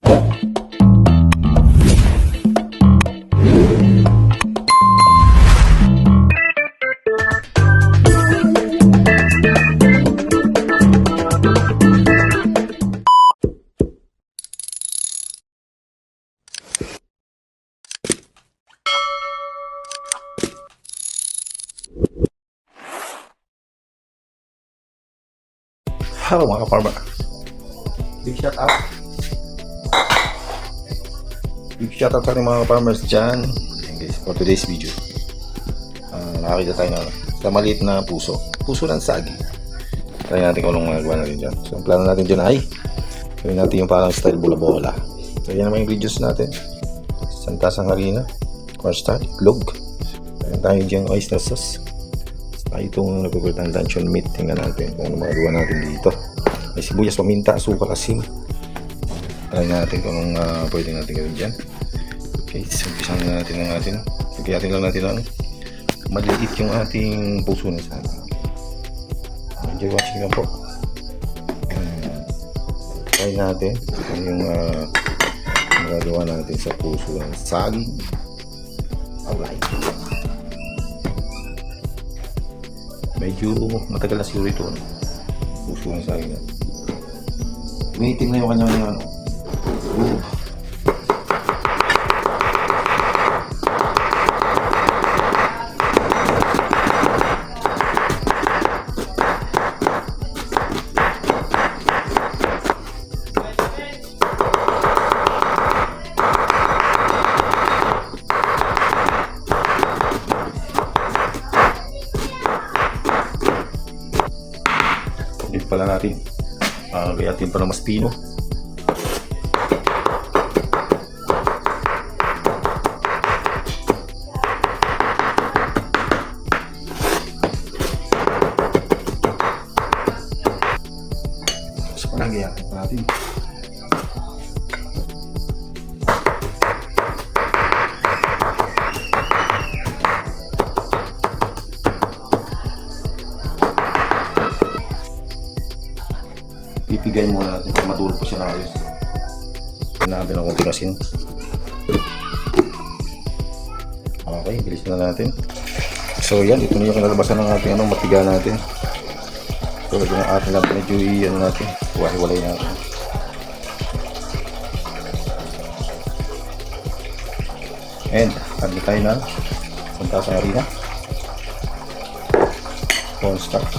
Hello mga ka-farmer. Big shout out. Big shout out sa ating mga farmers dyan. Ayan guys, for today's video. Nakakita tayo sa maliit na puso. Puso ng saging. Try natin kung anong magagawa natin dyan. So, ang plano natin dyan ay gawin natin yung parang style bola-bola. So, yan naman yung videos natin. Santasang harina, cornstarch, itlog. Ayan tayo dyan oyster sauce. Ay itong nagpapalitang luncheon meat. Tingnan natin kung ano magagawa natin dito. May sibuyas, paminta, asukal, asin. Try natin kung anong pwede natin gawin dyan. Okay, so umpisahan na natin ang atin. Pagkayatin lang natin lang maliit yung ating puso na sana. Enjoy watching lang po. Try natin kung yung magagawa natin sa puso ng saging. Alright. Medyo matagal na siguro ito. Puso ng saging na. Umiitim na yung kanyang ano. Dito pala natin gayatin pa ng mas pino. So parang gayatin pa natin. Pipigay muna natin para matulog po siya na ayos. Natin ang konting asin. Okay, bilis na natin. So yan, ito na yung kinalabasan ng ating matiga natin. So ito na ating natin medyo i-ano natin, hiwalay natin. And add na tayo ng santasang harina, cornstarch,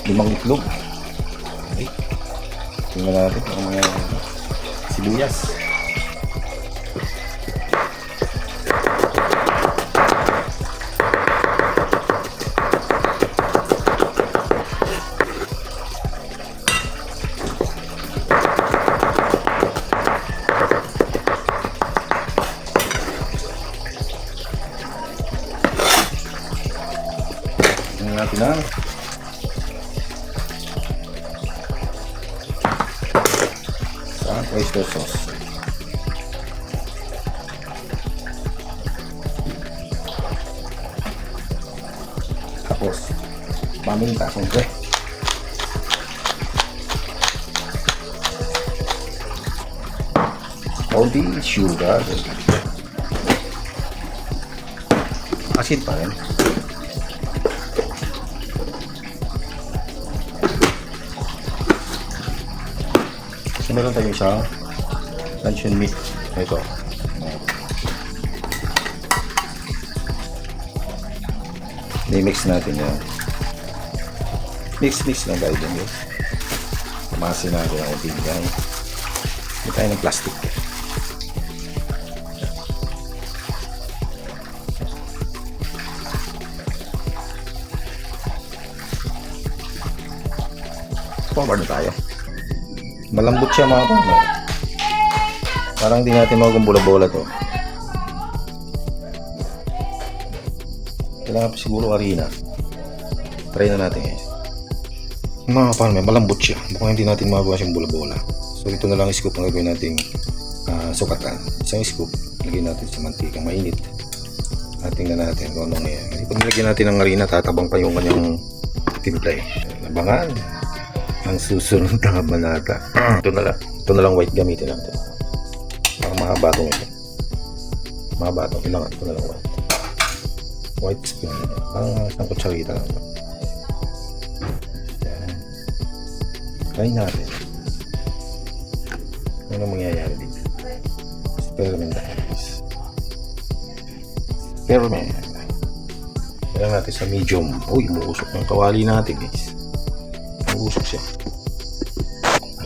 5 itlog. Okay. Tingnan natin ang mga sibuyas. Tingnan natin ang oyster sauce. Tapos paminta, siyempre. Konti sugar. Asin pa rin. So, meron tayo isang luncheon meat. Ito. I-mix natin yan. Mix lang tayo dyan, guys. Pamasin natin ang unting yan. Hindi tayo ng plastic. Forward na tayo. Malambot siya mga partner. Parang di natin magawang bola-bola to. Kailangan pa siguro harina. Try na natin guys. Mga partner, malambot siya. Mukhang hindi natin magagawa siyang bola-bola. So ito na lang scoop ang gagawin nating sukatan. Isang scoop, lagyan natin sa mantikang mainit. At tingnan natin kung anong yan. Pag nilagyan natin ng harina, tatabang pa yung kanyang timpla eh. Labangan. Ang susunod na manata. Ito na lang white gamitin natin. Para mahaba itong ito. Mahaba itong kailangan. Ito na lang white. White spoon. Parang isang kutsarita lang. Yan. Try natin. Ano mangyayari dito? Experiment tayo guys. Experiment. Kailangan natin sa medium. Uy, umuusok ng kawali natin guys. Umuusok siya.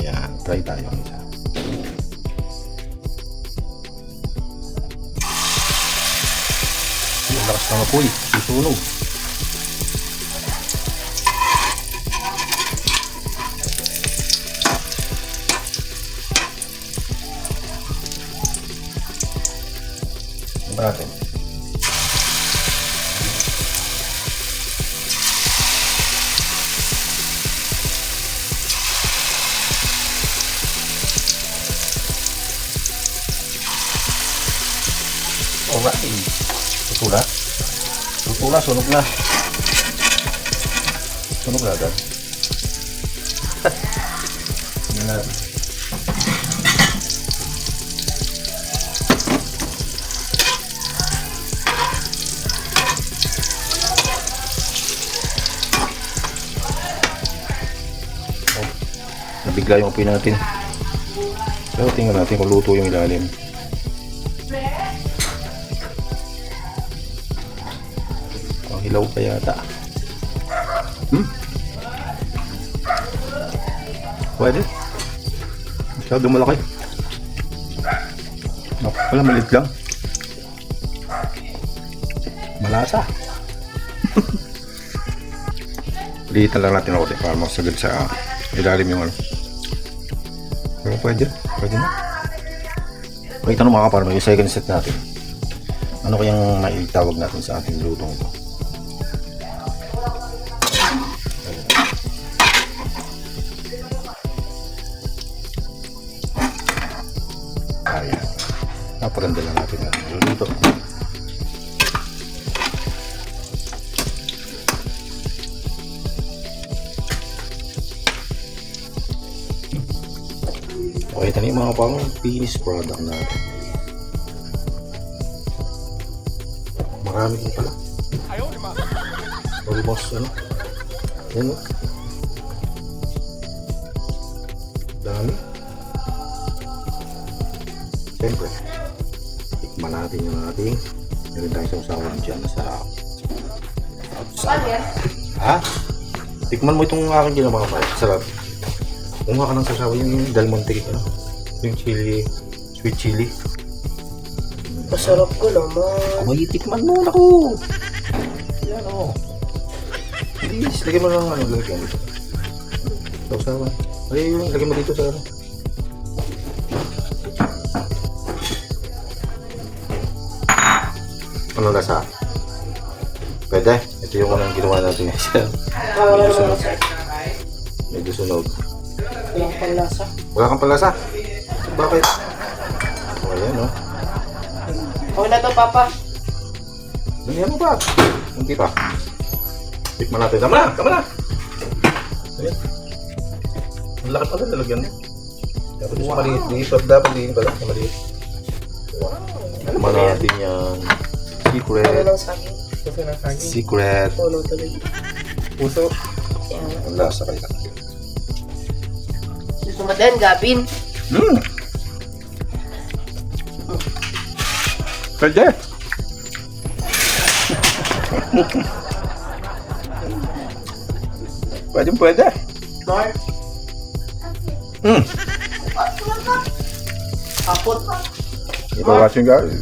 Ayan, try tayo ng isa. Ang lakas ng apoy. Susunog. Natin. Alright. Tutula. Tutula, sunog na. Sunog na agad. Hindi na. Nabigla yung apoy natin. Pero tingnan natin kung luto yung ilalim. Ang hilaw pa yata. Pwede. Masyado malaki. Wala, malit lang. Malasa. Lihitan lang natin ako para masagad sa ilalim yung ano. Pero pwede na. Okay, tanong mga kaparmer, yung second set natin. Ano kayang maitawag natin sa ating lutong ito? Ayan. Napaganda lang natin ang luto. Okay, ito na yung mga pang finished product natin. Marami din pala. Almost, ano? Yan, o. Dami. Siyempre, tikman natin yung ating meron tayo sa usawan dyan. Masarap. Ha? Tikman mo itong aking ginawa mga sarap. Kumuha ka ng sasawa yung Del Monte, ano? Yung chili, sweet chili. Masarap ko naman. May tikman mo, naku! Yan, o. Please, lagyan mo lang ano, lagyan mo. Sasawa. Ay, lagyan mo dito sa ano. Ano lasa? Pwede? Ito yung anong ginawa natin guys. Medyo sunog. Medyo sunog. Walang panlasa. Wala kang palasa? Bakit? O, ayan o. Okay na to, Papa. Ganyan mo ba? Hindi pa. Tikman natin. Tama na! Tama na! Ayan. Ang laki pala nalagyan mo. Dapat yung maliit. Dapat din pala. Maliit. Tikman natin yan. Ano Secret. ng saging? Puso ng saging. Secret. Puno tuloy. Puso. Yan. Ang lasa kaya. Gusto mo din, Gabin? Pwede. Pwede. Mark? Hmm. Kapot. Ikaw watching guys.